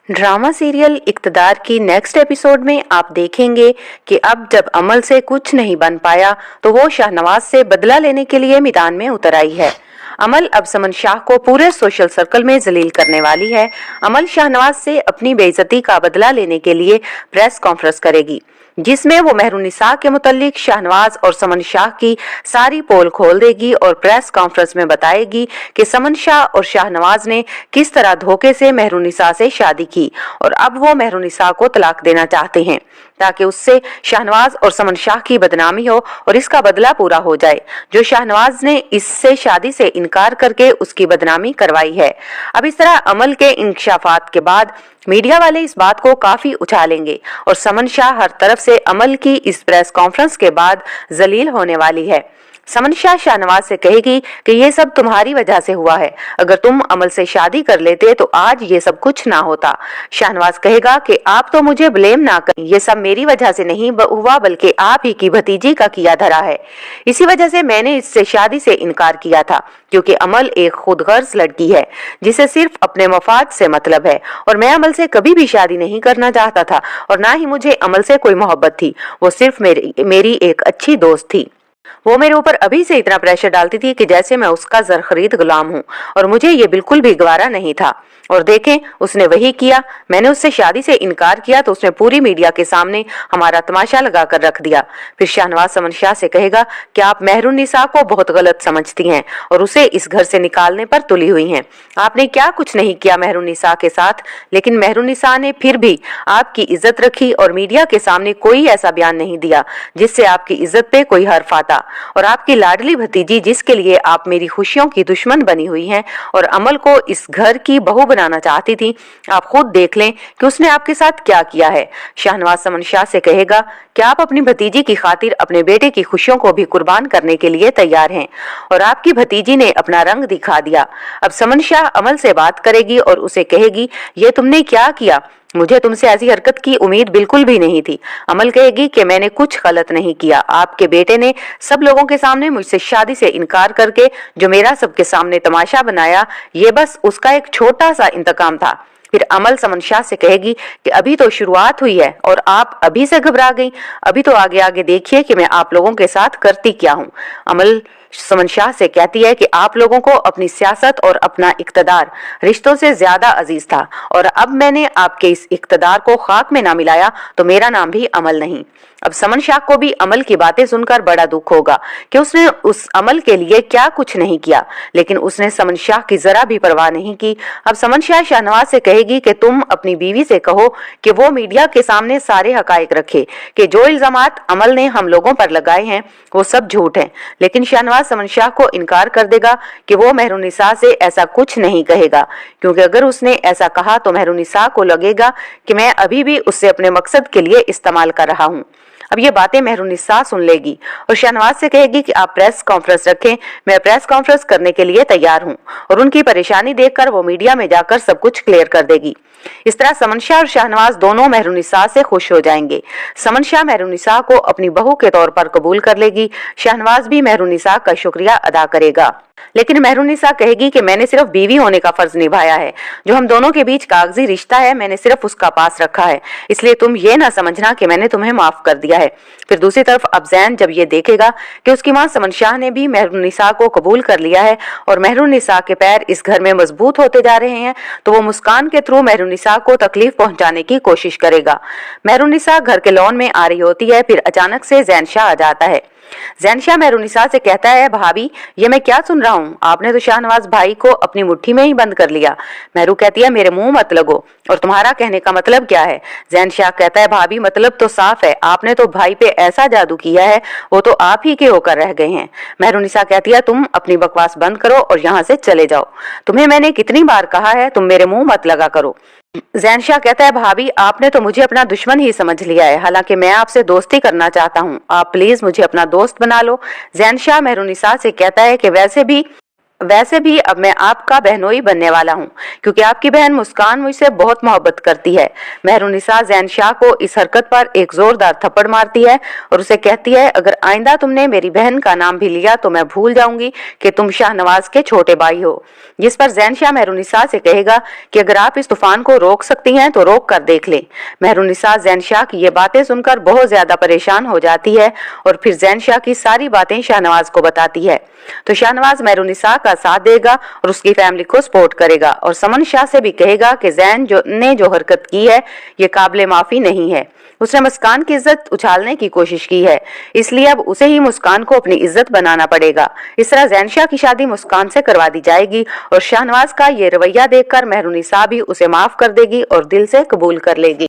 Drama serial इक़्तिदार की next episode में आप देखेंगे कि अब जब अमल से कुछ नहीं बन पाया तो वो शाहनवाज से बदला लेने के लिए मैदान में उतर आई है। अमल अब समन शाह को पूरे सोशल सर्कल में जलील करने वाली है। अमल शाहनवाज से अपनी बेइज्जती का बदला लेने के लिए प्रेस कॉन्फ्रेंस करेगी, जिसमें वो मेहरुन्निसा के मुतालिक शाहनवाज और समन शाह की सारी पोल खोल देगी और प्रेस कॉन्फ्रेंस में बताएगी कि समन शाह और शाहनवाज ने किस तरह धोखे से मेहरुन्निसा से शादी की और अब वो मेहरुन्निसा को तलाक देना चाहते हैं ताकि उससे शाहनवाज और समन शाह की बदनामी हो और इसका बदला पूरा हो जाए जो शाहनवाज ने इससे शादी से इनकार करके उसकी बदनामी करवाई है। अब इस तरह अमल के इंकशाफात के बाद मीडिया वाले इस बात को काफी उछालेंगे और समन शाह हर तरफ से अमल की इस प्रेस कॉन्फ्रेंस के बाद जलील होने वाली है। समन शाह शाहनवाज से कहेगी कि ये सब तुम्हारी वजह से हुआ है, अगर तुम अमल से शादी कर लेते तो आज ये सब कुछ ना होता। शाहनवाज कहेगा कि आप तो मुझे ब्लेम ना करें, ये सब मेरी वजह से नहीं हुआ बल्कि आप ही की भतीजी का किया धरा है। इसी वजह से मैंने इससे शादी से इनकार किया था क्योंकि अमल एक खुदगर्ज लड़की है जिसे सिर्फ अपने मफाद से मतलब है और मैं अमल से कभी भी शादी नहीं करना चाहता था और ना ही मुझे अमल से कोई मोहब्बत थी। वो सिर्फ मेरी एक अच्छी दोस्त थी। वो मेरे ऊपर अभी से इतना प्रेशर डालती थी कि जैसे मैं उसका जर खरीद गुलाम हूँ और मुझे ये बिल्कुल भी गवारा नहीं था। और देखें उसने वही किया। मैंने उससे शादी से इनकार किया तो उसने पूरी मीडिया के सामने हमारा तमाशा लगा कर रख दिया। फिर शाहनवाज समन शाह से कहेगा कि आप मेहरुन्निसा को बहुत गलत समझती हैं और उसे इस घर से निकालने पर तुली हुई हैं। आपने क्या कुछ नहीं किया मेहरुन्निसा के साथ, लेकिन मेहरुन्निसा ने फिर भी आपकी इज्जत रखी और मीडिया के सामने कोई ऐसा बयान नहीं दिया जिससे आपकी इज्जत पे कोई हर्फ आता। और आपकी लाडली भतीजी जिसके लिए आप मेरी खुशियों की दुश्मन बनी हुई हैं और अमल को इस घर की बहू बनाना चाहती थी, आप खुद देख लें कि उसने आपके साथ क्या किया है। शाहनवाज समन शाह से कहेगा कि आप अपनी भतीजी की खातिर अपने बेटे की खुशियों को भी कुर्बान करने के लिए तैयार हैं और आपकी भतीजी ने अपना रंग दिखा दिया। अब समन शाह अमल से बात करेगी और उसे कहेगी ये तुमने क्या किया, मुझे तुमसे ऐसी हरकत की उम्मीद बिल्कुल भी नहीं थी। अमल कहेगी कि मैंने कुछ गलत नहीं किया, आपके बेटे ने सब लोगों के सामने मुझसे शादी से इनकार करके जो मेरा सबके सामने तमाशा बनाया, ये बस उसका एक छोटा सा इंतकाम था। फिर अमल समन शाह से कहेगी कि अभी तो शुरुआत हुई है और आप अभी से घबरा गई, अभी तो आगे आगे देखिए कि मैं आप लोगों के साथ करती क्या हूँ। अमल समन शाह से कहती है कि आप लोगों को अपनी सियासत और अपना इक़्तिदार रिश्तों से ज्यादा अजीज था और अब मैंने आपके इस इक़्तिदार को खाक में ना मिलाया तो मेरा नाम भी अमल नहीं। अब समन शाह को भी अमल की बातें सुनकर बड़ा दुख होगा कि उसने उस अमल के लिए क्या कुछ नहीं किया, लेकिन उसने समन शाह की जरा भी परवाह नहीं की। अब समन शाह शाहनवाज से कहेगी कि तुम अपनी बीवी से कहो कि वो मीडिया के सामने सारे हकायक रखे कि जो इल्जामात अमल ने हम लोगों पर लगाए हैं वो सब झूठ हैं। लेकिन शाहनवाज समन शाह को इनकार कर देगा कि वो मेहरुन्निसा से ऐसा कुछ नहीं कहेगा, क्योंकि अगर उसने ऐसा कहा तो मेहरुन्निसा को लगेगा कि मैं अभी भी उससे अपने मकसद के लिए इस्तेमाल कर रहा हूँ। अब ये बातें मेहरुन्निसा सुन लेगी और शाहनवाज से कहेगी कि आप प्रेस कॉन्फ्रेंस रखें, मैं प्रेस कॉन्फ्रेंस करने के लिए तैयार हूँ और उनकी परेशानी देखकर वो मीडिया में जाकर सब कुछ क्लियर कर देगी। इस तरह समन शाह और शाहनवाज दोनों मेहरुन्निसा से खुश हो जाएंगे। समन शाह मेहरुन्निसा को अपनी बहू के तौर पर कबूल कर लेगी। शाहनवाज भी मेहरुन्निसा का शुक्रिया अदा करेगा, लेकिन मेहरुन्निसा कहेगी कि मैंने सिर्फ बीवी होने का फर्ज निभाया है, जो हम दोनों के बीच कागजी रिश्ता है मैंने सिर्फ उसका पास रखा है, इसलिए तुम ये ना समझना कि मैंने तुम्हें माफ कर दिया है। फिर दूसरी तरफ अफजैन जब ये देखेगा कि उसकी मां समन शाह ने भी मेहरुन्निसा को कबूल कर लिया है और मेहरुन्निसा के पैर इस घर में मजबूत होते जा रहे हैं, तो वो मुस्कान के थ्रू मेहरुन्निसा को तकलीफ पहुंचाने की कोशिश करेगा। मेहरुन्निसा घर के लॉन में आ रही होती है, फिर अचानक से जैन शाह आ जाता है। जैन शाह मेहरुन्निसा से कहता है भाभी ये मैं क्या सुन रहा हूँ, आपने तो शाहनवाज भाई को अपनी मुट्ठी में ही बंद कर लिया। मेहरू कहती है मेरे मुंह मत लगो, और तुम्हारा कहने का मतलब क्या है। जैन शाह कहता है भाभी मतलब तो साफ है, आपने तो भाई पे ऐसा जादू किया है वो तो आप ही के होकर रह गए हैं। मेहरुन्निसा कहती है तुम अपनी बकवास बंद करो और यहाँ से चले जाओ, तुम्हें मैंने कितनी बार कहा है तुम मेरे मुंह मत लगा करो। जैन शाह कहता है भाभी आपने तो मुझे अपना दुश्मन ही समझ लिया है, हालांकि मैं आपसे दोस्ती करना चाहता हूँ, आप प्लीज मुझे अपना दोस्त बना लो। जैन शाह मेहरुन्निसा से कहता है कि वैसे भी वैसे भी अब मैं आपका बहनोई बनने वाला हूँ, क्योंकि आपकी बहन मुस्कान मुझसे बहुत मोहब्बत करती है। मेहरुनिसा ज़ैन शाह को इस हरकत पर एक जोरदार थप्पड़ मारती है और उसे कहती है, अगर आइंदा तुमने मेरी बहन का नाम भी लिया तो मैं भूल जाऊंगी कि तुम शाहनवाज के छोटे भाई हो। जिस पर ज़ैन शाह मेहरुनिसा से कहेगा कि अगर आप इस तूफान को रोक सकती हैं तो रोक कर देख लें। मेहरुनिसा ज़ैन शाह की ये बातें सुनकर बहुत ज्यादा परेशान हो जाती है और फिर ज़ैन शाह की सारी बातें शाहनवाज को बताती है। तो शाहनवाज मेहरुनिसा का साथ देगा और उसकी फैमिली को सपोर्ट करेगा और समन शाह से भी कहेगा कि ज़ैन ने जो हरकत की है ये काबिले माफी नहीं है। उसने मुस्कान की इज्जत उछालने की कोशिश की है, इसलिए अब उसे ही मुस्कान को अपनी इज्जत बनाना पड़ेगा। इस तरह ज़ैन शाह की शादी मुस्कान से करवा दी जाएगी और शाहनवाज का ये रवैया देखकर मेहरुनिसा भी उसे माफ कर देगी और दिल से कबूल कर लेगी।